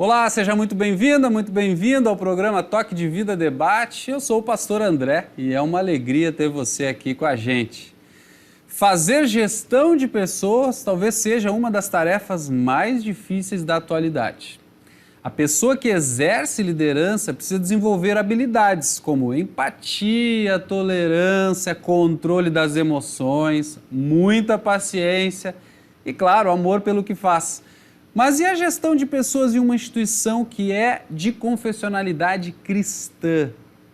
Olá, seja muito bem-vinda, muito bem-vindo ao programa Toque de Vida Debate. Eu sou o pastor André e é uma alegria ter você aqui com a gente. Fazer gestão de pessoas talvez seja uma das tarefas mais difíceis da atualidade. A pessoa que exerce liderança precisa desenvolver habilidades como empatia, tolerância, controle das emoções, muita paciência e, claro, amor pelo que faz. Mas e a gestão de pessoas em uma instituição que é de confessionalidade cristã?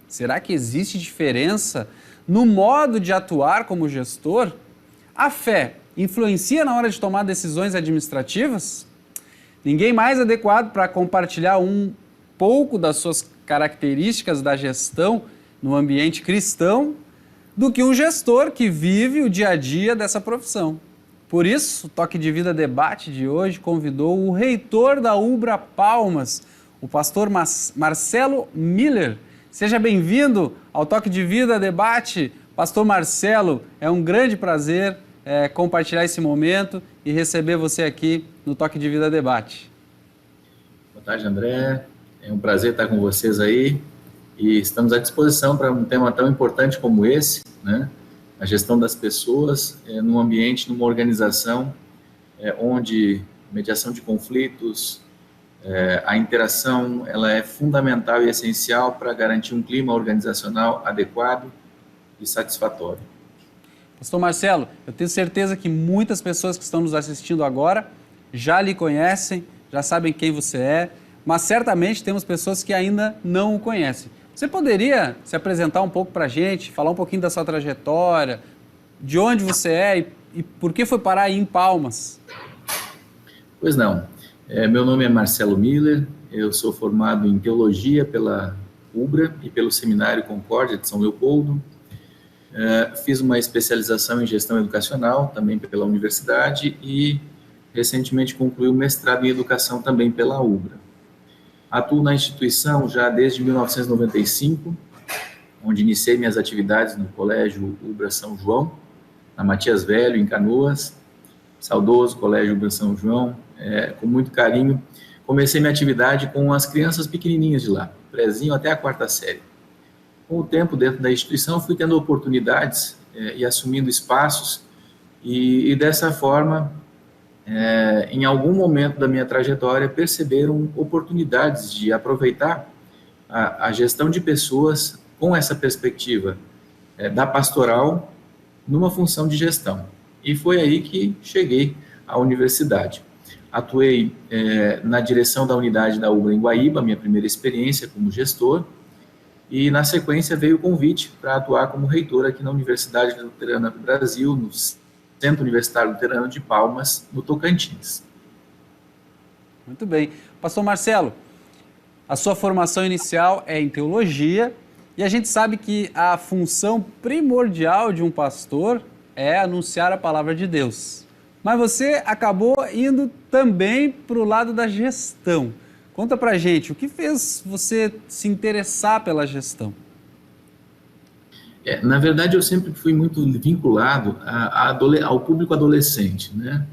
Será que existe diferença no modo de atuar como gestor? A fé influencia na hora de tomar decisões administrativas? Ninguém mais adequado para compartilhar um pouco das suas características da gestão no ambiente cristão do que um gestor que vive o dia a dia dessa profissão. Por isso, o Toque de Vida Debate de hoje convidou o reitor da UBRA Palmas, o pastor Marcelo Miller. Seja bem-vindo ao Toque de Vida Debate. Pastor Marcelo, é um grande prazer compartilhar esse momento e receber você aqui no Toque de Vida Debate. Boa tarde, André. É um prazer estar com vocês aí e estamos à disposição para um tema tão importante como esse, né? A gestão das pessoas num ambiente, numa organização onde mediação de conflitos, a interação, ela é fundamental e essencial para garantir um clima organizacional adequado e satisfatório. Pastor Marcelo, eu tenho certeza que muitas pessoas que estão nos assistindo agora já lhe conhecem, já sabem quem você é, mas certamente temos pessoas que ainda não o conhecem. Você poderia se apresentar um pouco para a gente, falar um pouquinho da sua trajetória, de onde você é e por que foi parar aí em Palmas? Pois não. Meu nome é Marcelo Miller, eu sou formado em Teologia pela UBRA e pelo Seminário Concórdia de São Leopoldo. Fiz uma especialização em Gestão Educacional, também pela universidade, e recentemente concluí o mestrado em Educação também pela UBRA. Atuo na instituição já desde 1995, onde iniciei minhas atividades no Colégio UBRA São João, na Matias Velho, em Canoas, saudoso Colégio UBRA São João, com muito carinho. Comecei minha atividade com as crianças pequenininhas de lá, prézinho até a 4ª série. Com o tempo dentro da instituição, fui tendo oportunidades e assumindo espaços, e dessa forma, em algum momento da minha trajetória, perceberam oportunidades de aproveitar a gestão de pessoas com essa perspectiva da pastoral numa função de gestão. E foi aí que cheguei à universidade. Atuei na direção da unidade da UBRA em Guaíba, minha primeira experiência como gestor, e na sequência veio o convite para atuar como reitor aqui na Universidade Luterana do Brasil, no Centro Universitário Luterano de Palmas, no Tocantins. Muito bem. Pastor Marcelo, a sua formação inicial é em teologia e a gente sabe que a função primordial de um pastor é anunciar a palavra de Deus. Mas você acabou indo também para o lado da gestão. Conta pra gente, o que fez você se interessar pela gestão? Na verdade, eu sempre fui muito vinculado ao público adolescente, né?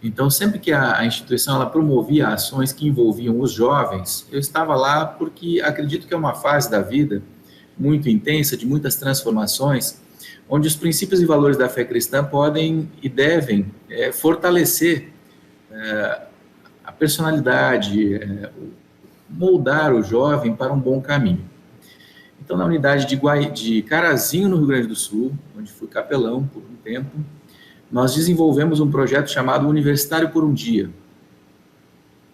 Então, sempre que a instituição ela promovia ações que envolviam os jovens, eu estava lá porque acredito que é uma fase da vida muito intensa, de muitas transformações, onde os princípios e valores da fé cristã podem e devem fortalecer a personalidade, moldar o jovem para um bom caminho. Então, na unidade de Carazinho, no Rio Grande do Sul, onde fui capelão por um tempo, nós desenvolvemos um projeto chamado Universitário por um Dia.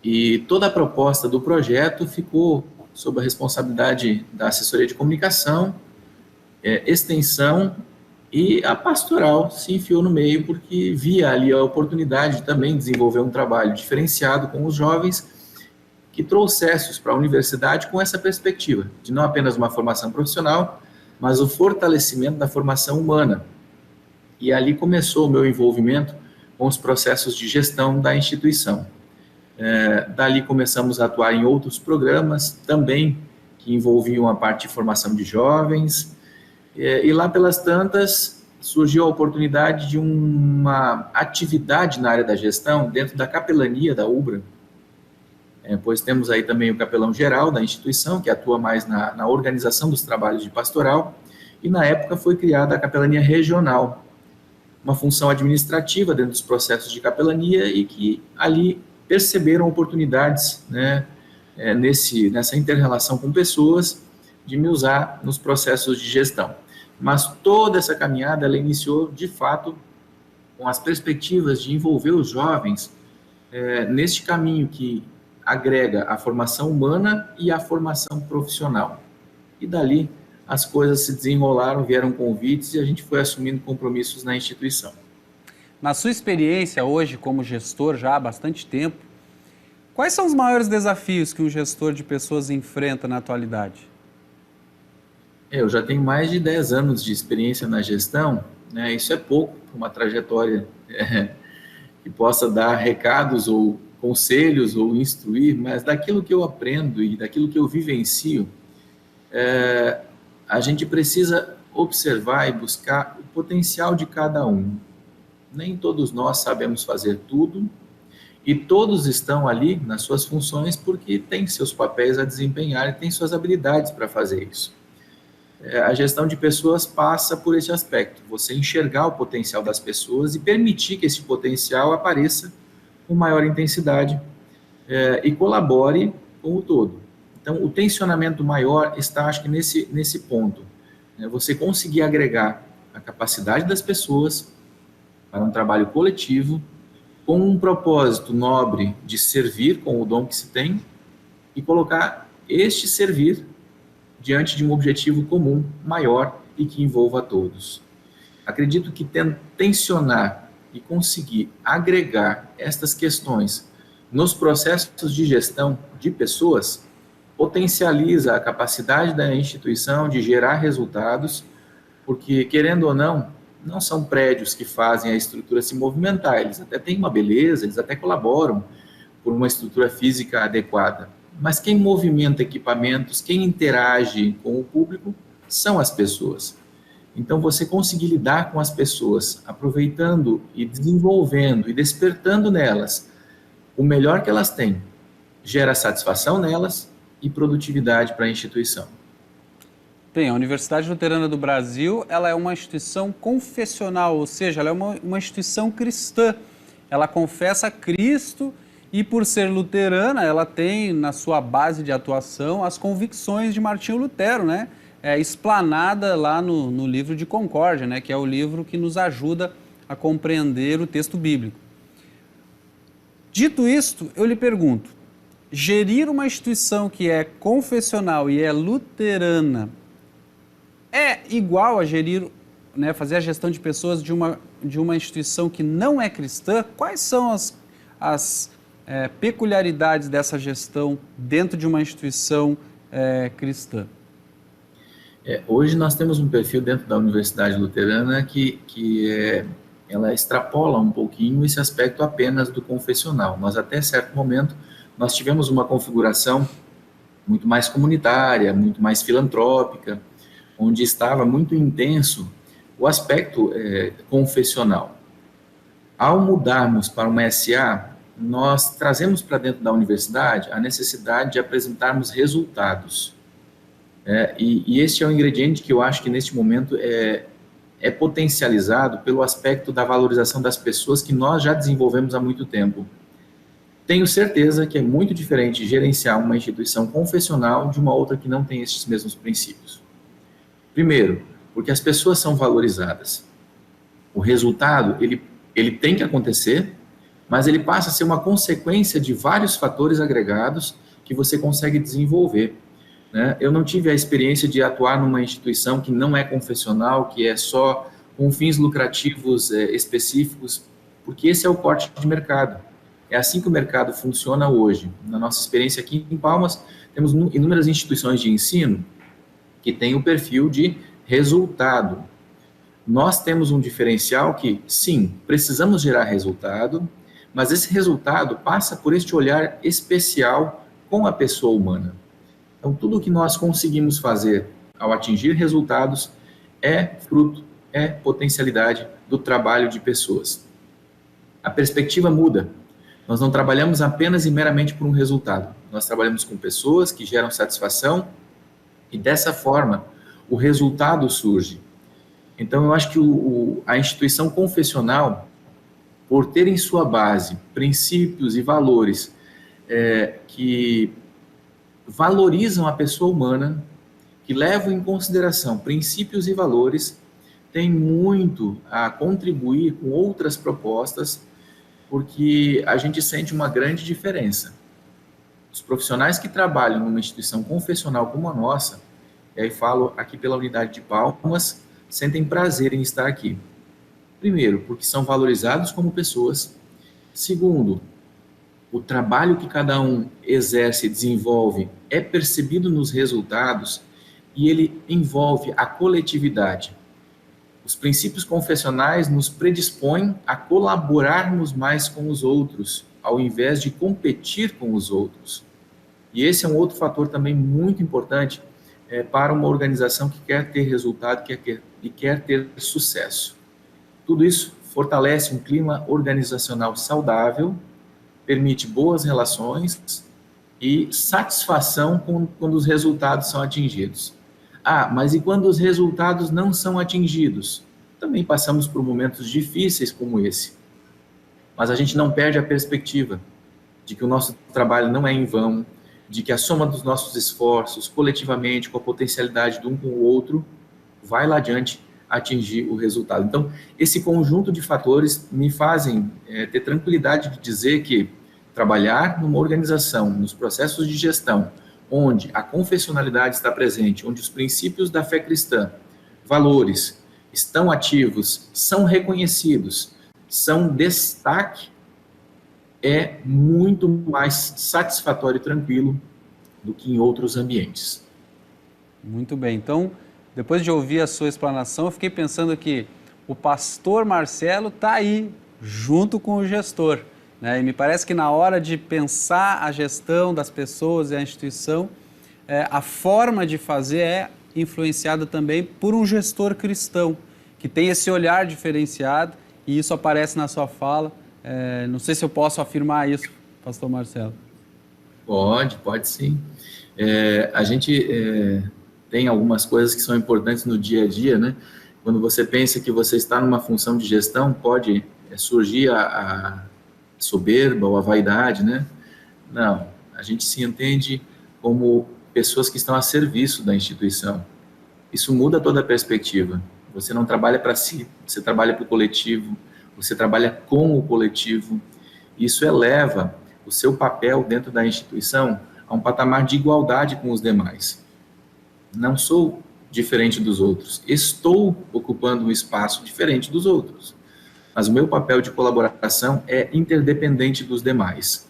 E toda a proposta do projeto ficou sob a responsabilidade da assessoria de comunicação, extensão, e a pastoral se enfiou no meio porque via ali a oportunidade de também desenvolver um trabalho diferenciado com os jovens que trouxesse-os para a universidade com essa perspectiva de não apenas uma formação profissional, mas o fortalecimento da formação humana. E ali começou o meu envolvimento com os processos de gestão da instituição. Dali começamos a atuar em outros programas também que envolviam a parte de formação de jovens, e lá pelas tantas surgiu a oportunidade de uma atividade na área da gestão dentro da capelania da UBRA, pois temos aí também o capelão geral da instituição, que atua mais na organização dos trabalhos de pastoral, e na época foi criada a capelania regional, uma função administrativa dentro dos processos de capelania e que ali perceberam oportunidades, né, nessa inter-relação com pessoas, de me usar nos processos de gestão. Mas toda essa caminhada, ela iniciou, de fato, com as perspectivas de envolver os jovens neste caminho que agrega a formação humana e a formação profissional. E dali as coisas se desenrolaram, vieram convites e a gente foi assumindo compromissos na instituição. Na sua experiência hoje como gestor já há bastante tempo, quais são os maiores desafios que um gestor de pessoas enfrenta na atualidade? Eu já tenho mais de 10 anos de experiência na gestão, né? Isso é pouco para uma trajetória que possa dar recados ou conselhos ou instruir, mas daquilo que eu aprendo e daquilo que eu vivencio, a gente precisa observar e buscar o potencial de cada um. Nem todos nós sabemos fazer tudo e todos estão ali nas suas funções porque têm seus papéis a desempenhar e têm suas habilidades para fazer isso. A gestão de pessoas passa por esse aspecto, você enxergar o potencial das pessoas e permitir que esse potencial apareça com maior intensidade e colabore com o todo. Então, o tensionamento maior está, acho que, nesse ponto. Você conseguir agregar a capacidade das pessoas para um trabalho coletivo, com um propósito nobre de servir com o dom que se tem e colocar este servir diante de um objetivo comum, maior e que envolva a todos. Acredito que tensionar e conseguir agregar estas questões nos processos de gestão de pessoas potencializa a capacidade da instituição de gerar resultados, porque, querendo ou não, não são prédios que fazem a estrutura se movimentar, eles até têm uma beleza, eles até colaboram por uma estrutura física adequada. Mas quem movimenta equipamentos, quem interage com o público, são as pessoas. Então, você conseguir lidar com as pessoas, aproveitando e desenvolvendo e despertando nelas o melhor que elas têm, gera satisfação nelas e produtividade para a instituição. Bem, a Universidade Luterana do Brasil, ela é uma instituição confessional, ou seja, ela é uma instituição cristã. Ela confessa Cristo e, por ser luterana, ela tem na sua base de atuação as convicções de Martinho Lutero, né? Explanada lá no livro de Concórdia, né? Que é o livro que nos ajuda a compreender o texto bíblico. Dito isto, eu lhe pergunto, gerir uma instituição que é confessional e é luterana é igual a gerir, né, fazer a gestão de pessoas de uma instituição que não é cristã? Quais são as peculiaridades dessa gestão dentro de uma instituição cristã? Hoje nós temos um perfil dentro da Universidade Luterana que ela extrapola um pouquinho esse aspecto apenas do confessional. Nós até certo momento nós tivemos uma configuração muito mais comunitária, muito mais filantrópica, onde estava muito intenso o aspecto confessional. Ao mudarmos para uma SA, nós trazemos para dentro da universidade a necessidade de apresentarmos resultados. E este é um ingrediente que eu acho que neste momento é potencializado pelo aspecto da valorização das pessoas que nós já desenvolvemos há muito tempo. Tenho certeza que é muito diferente gerenciar uma instituição confessional de uma outra que não tem esses mesmos princípios. Primeiro, porque as pessoas são valorizadas. O resultado, ele tem que acontecer, mas ele passa a ser uma consequência de vários fatores agregados que você consegue desenvolver. Né? Eu não tive a experiência de atuar numa instituição que não é confessional, que é só com fins lucrativos específicos, porque esse é o corte de mercado. É assim que o mercado funciona hoje. Na nossa experiência aqui em Palmas, temos inúmeras instituições de ensino que têm o perfil de resultado. Nós temos um diferencial que, sim, precisamos gerar resultado, mas esse resultado passa por este olhar especial com a pessoa humana. Então, tudo o que nós conseguimos fazer ao atingir resultados é fruto, é potencialidade do trabalho de pessoas. A perspectiva muda. Nós não trabalhamos apenas e meramente por um resultado. Nós trabalhamos com pessoas que geram satisfação e, dessa forma, o resultado surge. Então, eu acho que a instituição confessional, por ter em sua base princípios e valores que valorizam a pessoa humana, que levam em consideração princípios e valores, tem muito a contribuir com outras propostas, porque a gente sente uma grande diferença. Os profissionais que trabalham numa instituição confessional como a nossa, e aí falo aqui pela unidade de Palmas, sentem prazer em estar aqui. Primeiro, porque são valorizados como pessoas. Segundo, o trabalho que cada um exerce e desenvolve é percebido nos resultados e ele envolve a coletividade. Os princípios confessionais nos predispõem a colaborarmos mais com os outros, ao invés de competir com os outros. E esse é um outro fator também muito importante para uma organização que quer ter resultado e quer ter sucesso. Tudo isso fortalece um clima organizacional saudável, permite boas relações e satisfação quando os resultados são atingidos. Mas e quando os resultados não são atingidos? Também passamos por momentos difíceis como esse. Mas a gente não perde a perspectiva de que o nosso trabalho não é em vão, de que a soma dos nossos esforços, coletivamente, com a potencialidade de um com o outro, vai lá adiante atingir o resultado. Então, esse conjunto de fatores me fazem ter tranquilidade de dizer que trabalhar numa organização, nos processos de gestão, onde a confessionalidade está presente, onde os princípios da fé cristã, valores, estão ativos, são reconhecidos, são destaque, é muito mais satisfatório e tranquilo do que em outros ambientes. Muito bem. Então, depois de ouvir a sua explanação, eu fiquei pensando que o pastor Marcelo está aí, junto com o gestor, né? E me parece que na hora de pensar a gestão das pessoas e a instituição, a forma de fazer é influenciada também por um gestor cristão, que tem esse olhar diferenciado, e isso aparece na sua fala. Não sei se eu posso afirmar isso, pastor Marcelo. Pode sim. A gente tem algumas coisas que são importantes no dia a dia, né? Quando você pensa que você está numa função de gestão, pode surgir a soberba ou a vaidade, né? Não, a gente se entende como pessoas que estão a serviço da instituição. Isso muda toda a perspectiva. Você não trabalha para si, você trabalha para o coletivo, você trabalha com o coletivo. Isso eleva o seu papel dentro da instituição a um patamar de igualdade com os demais. Não sou diferente dos outros, estou ocupando um espaço diferente dos outros. Mas o meu papel de colaboração é interdependente dos demais.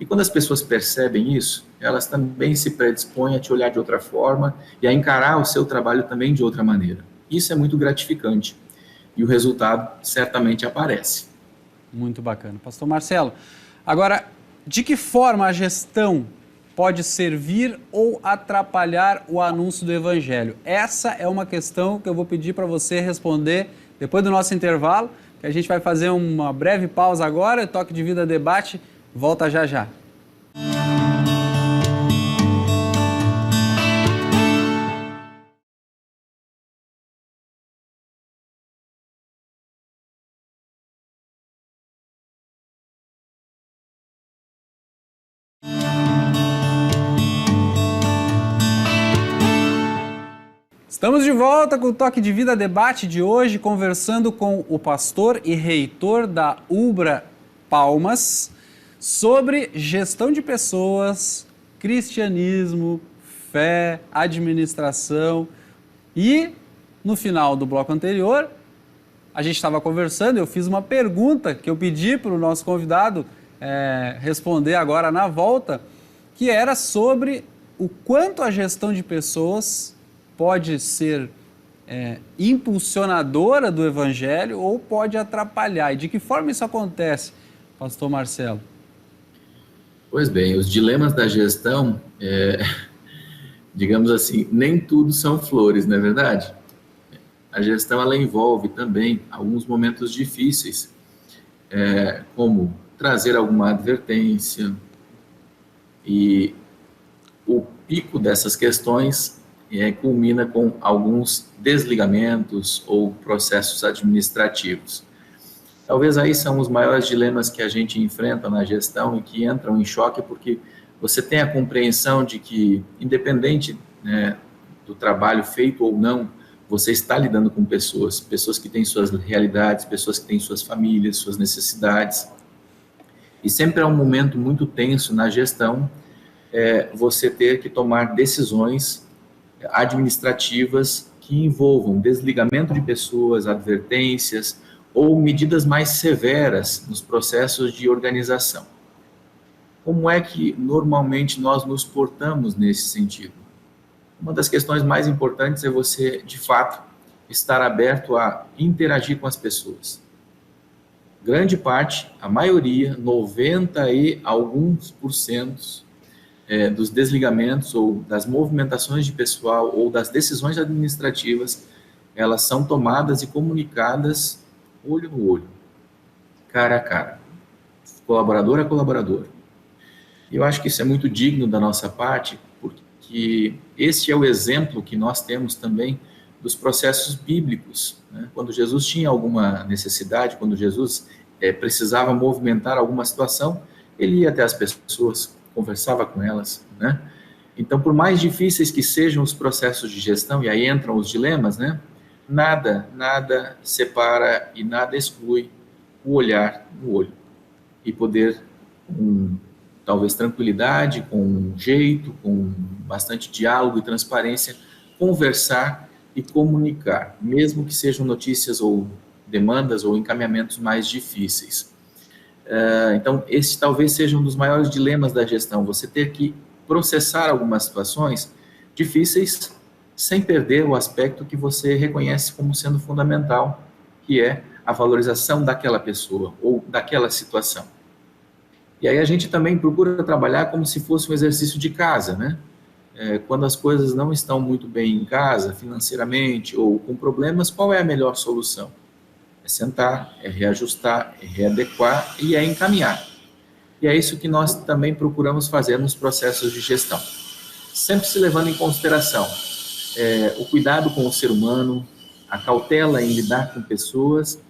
E quando as pessoas percebem isso, elas também se predispõem a te olhar de outra forma e a encarar o seu trabalho também de outra maneira. Isso é muito gratificante e o resultado certamente aparece. Muito bacana. Pastor Marcelo, agora, de que forma a gestão pode servir ou atrapalhar o anúncio do Evangelho? Essa é uma questão que eu vou pedir para você responder depois do nosso intervalo, que a gente vai fazer uma breve pausa agora, Toque de Vida Debate, volta já já. Estamos de volta com o Toque de Vida Debate de hoje, conversando com o pastor e reitor da UBRA Palmas sobre gestão de pessoas, cristianismo, fé, administração. E no final do bloco anterior, a gente estava conversando, eu fiz uma pergunta que eu pedi para o nosso convidado responder agora na volta, que era sobre o quanto a gestão de pessoas pode ser impulsionadora do Evangelho ou pode atrapalhar. E de que forma isso acontece, pastor Marcelo? Pois bem, os dilemas da gestão, digamos assim, nem tudo são flores, não é verdade? A gestão, ela envolve também alguns momentos difíceis, como trazer alguma advertência. E o pico dessas questões culmina com alguns desligamentos ou processos administrativos. Talvez aí são os maiores dilemas que a gente enfrenta na gestão e que entram em choque, porque você tem a compreensão de que, independente, né, do trabalho feito ou não, você está lidando com pessoas que têm suas realidades, pessoas que têm suas famílias, suas necessidades. E sempre é um momento muito tenso na gestão, você ter que tomar decisões administrativas que envolvam desligamento de pessoas, advertências ou medidas mais severas nos processos de organização. Como é que normalmente nós nos portamos nesse sentido? Uma das questões mais importantes é você, de fato, estar aberto a interagir com as pessoas. Grande parte, a maioria, 90 e alguns por cento dos desligamentos ou das movimentações de pessoal ou das decisões administrativas, elas são tomadas e comunicadas olho no olho, cara a cara, colaborador a colaborador. E eu acho que isso é muito digno da nossa parte, porque este é o exemplo que nós temos também dos processos bíblicos, né? Quando Jesus tinha alguma necessidade, quando Jesus precisava movimentar alguma situação, ele ia até as pessoas, conversava com elas, né? Então, por mais difíceis que sejam os processos de gestão, e aí entram os dilemas, né? Nada separa e nada exclui o olhar no olho. E poder, com talvez tranquilidade, com jeito, com bastante diálogo e transparência, conversar e comunicar, mesmo que sejam notícias ou demandas ou encaminhamentos mais difíceis. Então, esse talvez seja um dos maiores dilemas da gestão, você ter que processar algumas situações difíceis sem perder o aspecto que você reconhece como sendo fundamental, que é a valorização daquela pessoa ou daquela situação. E aí a gente também procura trabalhar como se fosse um exercício de casa, né? Quando as coisas não estão muito bem em casa, financeiramente ou com problemas, qual é a melhor solução? É sentar, é reajustar, é readequar e é encaminhar. E é isso que nós também procuramos fazer nos processos de gestão. Sempre se levando em consideração o cuidado com o ser humano, a cautela em lidar com pessoas,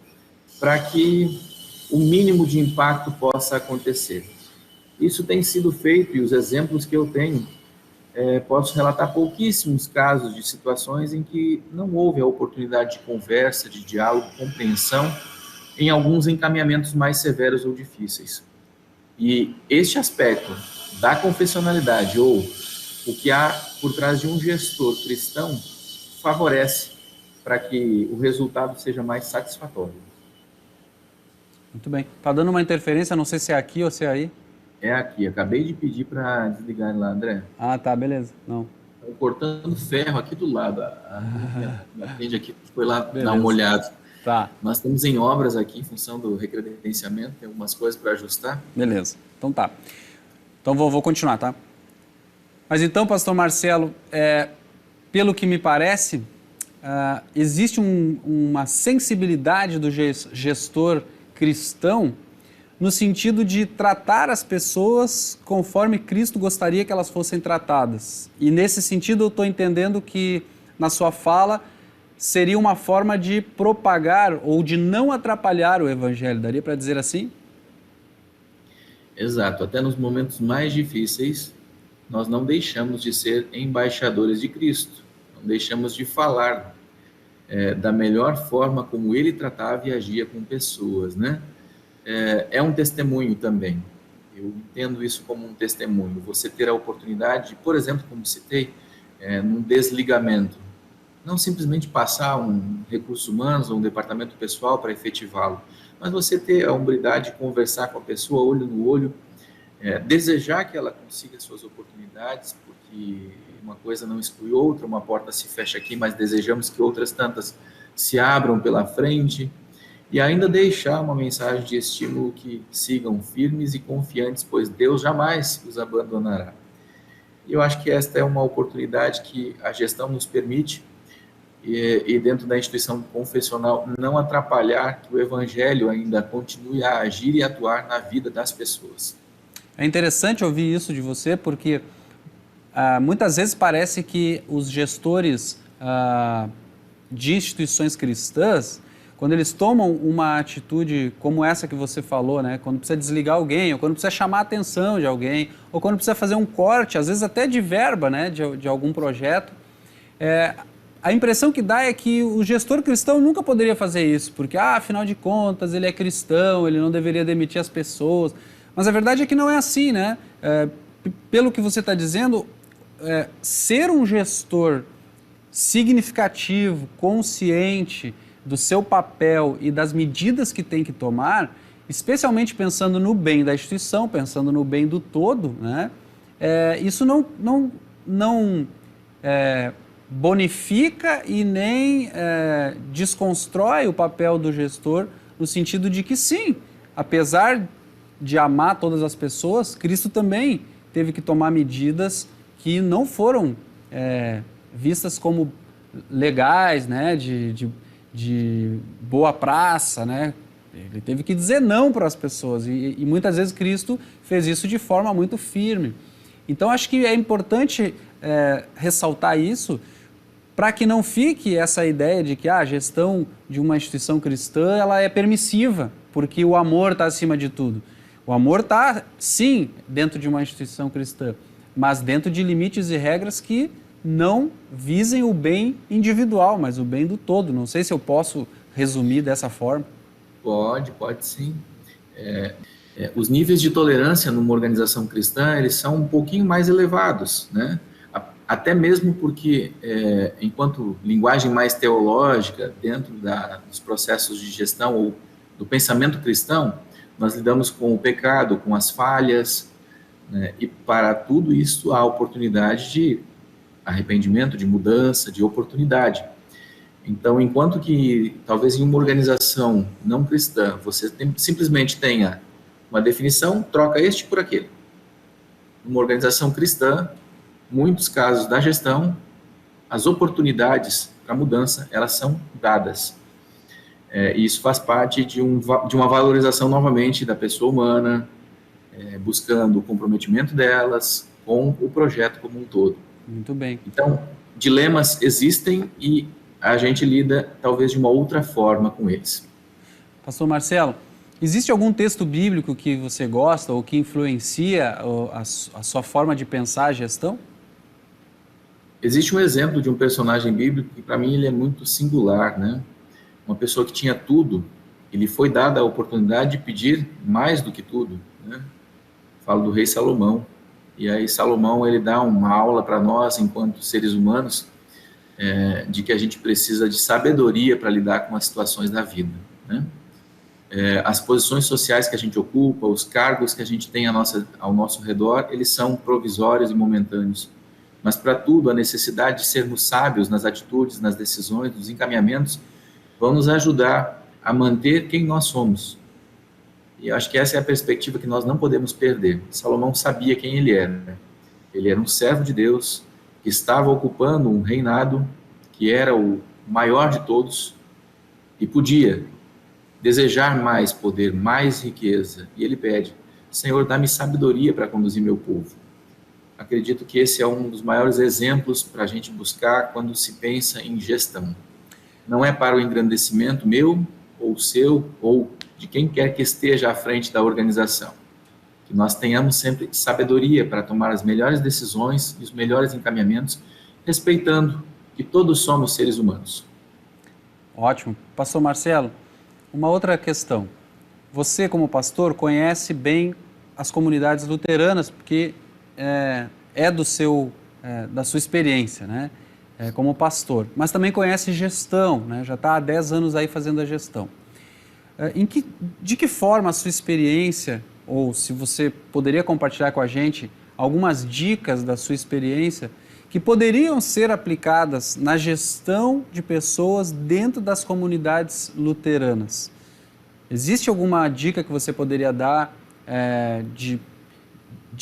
para que o mínimo de impacto possa acontecer. Isso tem sido feito e os exemplos que eu tenho, posso relatar pouquíssimos casos de situações em que não houve a oportunidade de conversa, de diálogo, compreensão, em alguns encaminhamentos mais severos ou difíceis. E este aspecto da confessionalidade, ou o que há por trás de um gestor cristão, favorece para que o resultado seja mais satisfatório. Muito bem. Está dando uma interferência, não sei se é aqui ou se é aí. É aqui, acabei de pedir para desligar lá, André. Ah, tá, beleza. Não. Estão cortando ferro aqui do lado. A atende aqui foi lá Beleza. dar uma olhada. Tá. Nós estamos em obras aqui em função do recredenciamento, tem algumas coisas para ajustar. Beleza. Então tá. Então vou continuar, tá? Mas então, pastor Marcelo, pelo que me parece, existe uma sensibilidade do gestor cristão no sentido de tratar as pessoas conforme Cristo gostaria que elas fossem tratadas. E nesse sentido eu estou entendendo que na sua fala seria uma forma de propagar ou de não atrapalhar o evangelho, daria para dizer assim? Exato, até nos momentos mais difíceis nós não deixamos de ser embaixadores de Cristo, não deixamos de falar da melhor forma como ele tratava e agia com pessoas, né? É um testemunho também. Eu entendo isso como um testemunho. Você ter a oportunidade de, por exemplo, como citei, num desligamento, não simplesmente passar um recursos humanos ou um departamento pessoal para efetivá-lo, mas você ter a hombridade de conversar com a pessoa olho no olho, desejar que ela consiga suas oportunidades, porque uma coisa não exclui outra, uma porta se fecha aqui, mas desejamos que outras tantas se abram pela frente, e ainda deixar uma mensagem de estímulo que sigam firmes e confiantes, pois Deus jamais os abandonará. E eu acho que esta é uma oportunidade que a gestão nos permite e dentro da instituição confessional não atrapalhar que o evangelho ainda continue a agir e atuar na vida das pessoas. É interessante ouvir isso de você, porque muitas vezes parece que os gestores de instituições cristãs, quando eles tomam uma atitude como essa que você falou, né? Quando precisa desligar alguém, ou quando precisa chamar a atenção de alguém, ou quando precisa fazer um corte, às vezes até de verba, né? de algum projeto, a impressão que dá é que o gestor cristão nunca poderia fazer isso, porque, afinal de contas, ele é cristão, ele não deveria demitir as pessoas. Mas a verdade é que não é assim, né? Pelo que você está dizendo, ser um gestor significativo, consciente do seu papel e das medidas que tem que tomar, especialmente pensando no bem da instituição, pensando no bem do todo, né? Isso não bonifica e nem desconstrói o papel do gestor, no sentido de que sim, apesar de amar todas as pessoas, Cristo também teve que tomar medidas que não foram vistas como legais, né, de boa praça, né? Ele teve que dizer não para as pessoas e muitas vezes Cristo fez isso de forma muito firme. Então acho que é importante ressaltar isso para que não fique essa ideia de que a gestão de uma instituição cristã ela é permissiva, porque o amor está acima de tudo. O amor está, sim, dentro de uma instituição cristã, mas dentro de limites e regras que não visem o bem individual, mas o bem do todo. Não sei se eu posso resumir dessa forma. Pode sim. Os níveis de tolerância numa organização cristã, eles são um pouquinho mais elevados, né? Até mesmo porque, enquanto linguagem mais teológica, dentro dos processos de gestão ou do pensamento cristão, nós lidamos com o pecado, com as falhas, né? E para tudo isso há oportunidade de arrependimento, de mudança, de oportunidade. Então, enquanto que talvez em uma organização não cristã você simplesmente tenha uma definição, troca este por aquele. Numa organização cristã, muitos casos da gestão, as oportunidades para mudança, elas são dadas. E isso faz parte de uma valorização novamente da pessoa humana, buscando o comprometimento delas com o projeto como um todo. Muito bem. Então, dilemas existem e a gente lida talvez de uma outra forma com eles. Pastor Marcelo, existe algum texto bíblico que você gosta ou que influencia a sua forma de pensar a gestão? Existe um exemplo de um personagem bíblico que para mim ele é muito singular, né? Uma pessoa que tinha tudo, ele foi dada a oportunidade de pedir mais do que tudo, né? Falo do rei Salomão. E aí Salomão ele dá uma aula para nós, enquanto seres humanos, de que a gente precisa de sabedoria para lidar com as situações da vida, né? As posições sociais que a gente ocupa, os cargos que a gente tem ao nosso redor, eles são provisórios e momentâneos. Mas para tudo, a necessidade de sermos sábios nas atitudes, nas decisões, nos encaminhamentos, vão nos ajudar a manter quem nós somos. E eu acho que essa é a perspectiva que nós não podemos perder. Salomão sabia quem ele era. Ele era um servo de Deus, que estava ocupando um reinado que era o maior de todos e podia desejar mais poder, mais riqueza. E ele pede, Senhor, dá-me sabedoria para conduzir meu povo. Acredito que esse é um dos maiores exemplos para a gente buscar quando se pensa em gestão. Não é para o engrandecimento meu, ou seu, ou de quem quer que esteja à frente da organização. Que nós tenhamos sempre sabedoria para tomar as melhores decisões e os melhores encaminhamentos, respeitando que todos somos seres humanos. Ótimo. Pastor Marcelo, uma outra questão. Você, como pastor, conhece bem as comunidades luteranas, porque da sua experiência, né? Como pastor, mas também conhece gestão, né? Já está há 10 anos aí fazendo a gestão. De que forma a sua experiência, ou se você poderia compartilhar com a gente algumas dicas da sua experiência que poderiam ser aplicadas na gestão de pessoas dentro das comunidades luteranas? Existe alguma dica que você poderia dar de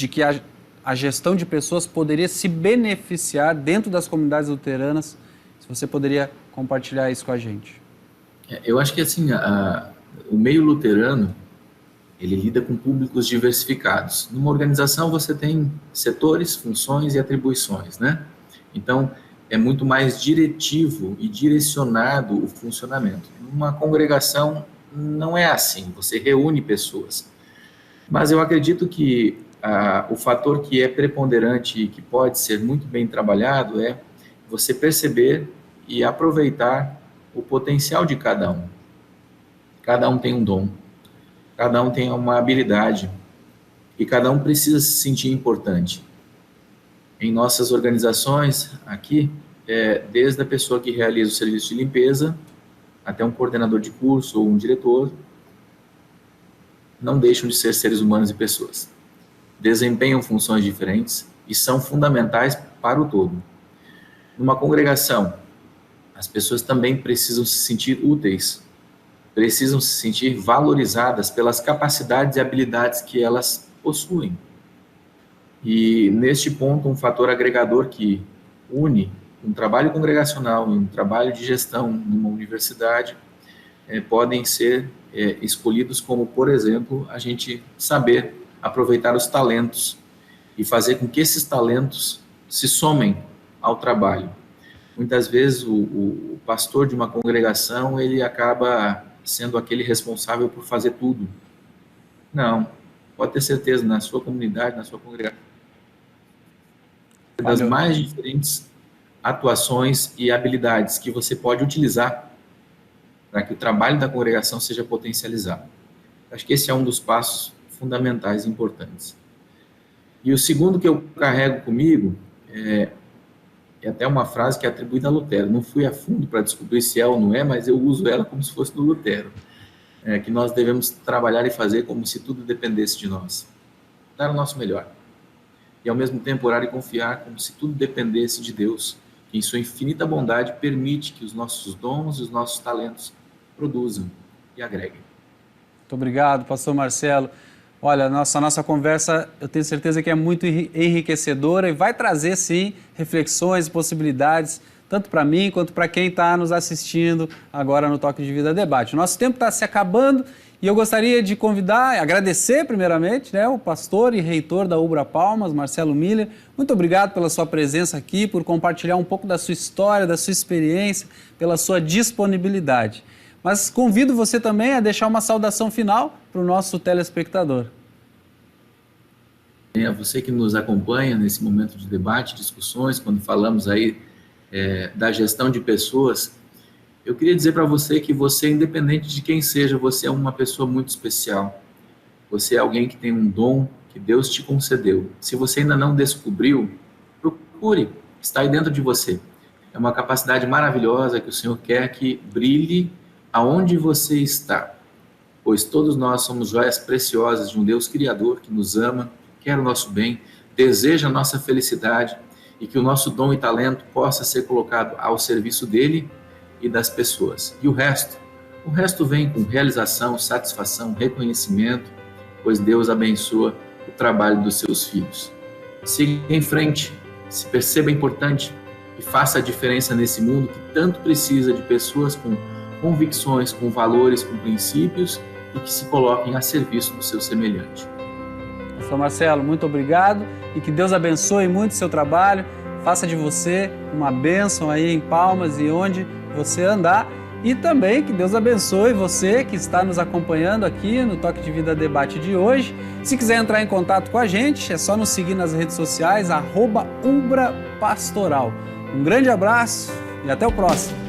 que a gestão de pessoas poderia se beneficiar dentro das comunidades luteranas? Se você poderia compartilhar isso com a gente. Eu acho que assim, o meio luterano, ele lida com públicos diversificados. Numa organização você tem setores, funções e atribuições, né? Então, é muito mais diretivo e direcionado o funcionamento. Numa congregação não é assim, você reúne pessoas. Mas eu acredito que o fator que é preponderante e que pode ser muito bem trabalhado é você perceber e aproveitar o potencial de cada um. Cada um tem um dom. Cada um tem uma habilidade e cada um precisa se sentir importante. Em nossas organizações, aqui, desde a pessoa que realiza o serviço de limpeza até um coordenador de curso ou um diretor, não deixam de ser seres humanos e pessoas. Desempenham funções diferentes e são fundamentais para o todo. Numa congregação, as pessoas também precisam se sentir úteis, precisam se sentir valorizadas pelas capacidades e habilidades que elas possuem. E, neste ponto, um fator agregador que une um trabalho congregacional e um trabalho de gestão numa universidade podem ser escolhidos como, por exemplo, a gente saber aproveitar os talentos e fazer com que esses talentos se somem ao trabalho. Muitas vezes, o pastor de uma congregação, ele acaba sendo aquele responsável por fazer tudo. Não, pode ter certeza, na sua comunidade, na sua congregação, das mais diferentes atuações e habilidades que você pode utilizar para que o trabalho da congregação seja potencializado. Acho que esse é um dos passos fundamentais e importantes. E o segundo que eu carrego comigo é até uma frase que é atribuída a Lutero. Não fui a fundo para descobrir se é ou não é, mas eu uso ela como se fosse do Lutero. Que nós devemos trabalhar e fazer como se tudo dependesse de nós. Dar o nosso melhor. E ao mesmo tempo orar e confiar como se tudo dependesse de Deus, que em sua infinita bondade permite que os nossos dons e os nossos talentos produzam e agreguem. Muito obrigado, pastor Marcelo. Olha, a nossa conversa, eu tenho certeza que é muito enriquecedora e vai trazer, sim, reflexões e possibilidades, tanto para mim quanto para quem está nos assistindo agora no Toque de Vida Debate. O nosso tempo está se acabando e eu gostaria de convidar e agradecer, primeiramente, o pastor e reitor da Ubra Palmas, Marcelo Miller. Muito obrigado pela sua presença aqui, por compartilhar um pouco da sua história, da sua experiência, pela sua disponibilidade. Mas convido você também a deixar uma saudação final para o nosso telespectador. A você que nos acompanha nesse momento de debate, discussões, quando falamos aí da gestão de pessoas, eu queria dizer para você que você, independente de quem seja, você é uma pessoa muito especial. Você é alguém que tem um dom que Deus te concedeu. Se você ainda não descobriu, procure, está aí dentro de você. É uma capacidade maravilhosa que o Senhor quer que brilhe aonde você está, pois todos nós somos joias preciosas de um Deus Criador que nos ama, quer o nosso bem, deseja a nossa felicidade e que o nosso dom e talento possa ser colocado ao serviço dele e das pessoas. E o resto vem com realização, satisfação, reconhecimento, pois Deus abençoa o trabalho dos seus filhos. Siga em frente, se perceba importante e faça a diferença nesse mundo que tanto precisa de pessoas com convicções, com valores, com princípios e que se coloquem a serviço do seu semelhante. Pastor Marcelo, muito obrigado e que Deus abençoe muito o seu trabalho, faça de você uma bênção aí em Palmas e onde você andar e também que Deus abençoe você que está nos acompanhando aqui no Toque de Vida Debate de hoje. Se quiser entrar em contato com a gente, é só nos seguir nas redes sociais, @UbraPastoral. Um grande abraço e até o próximo.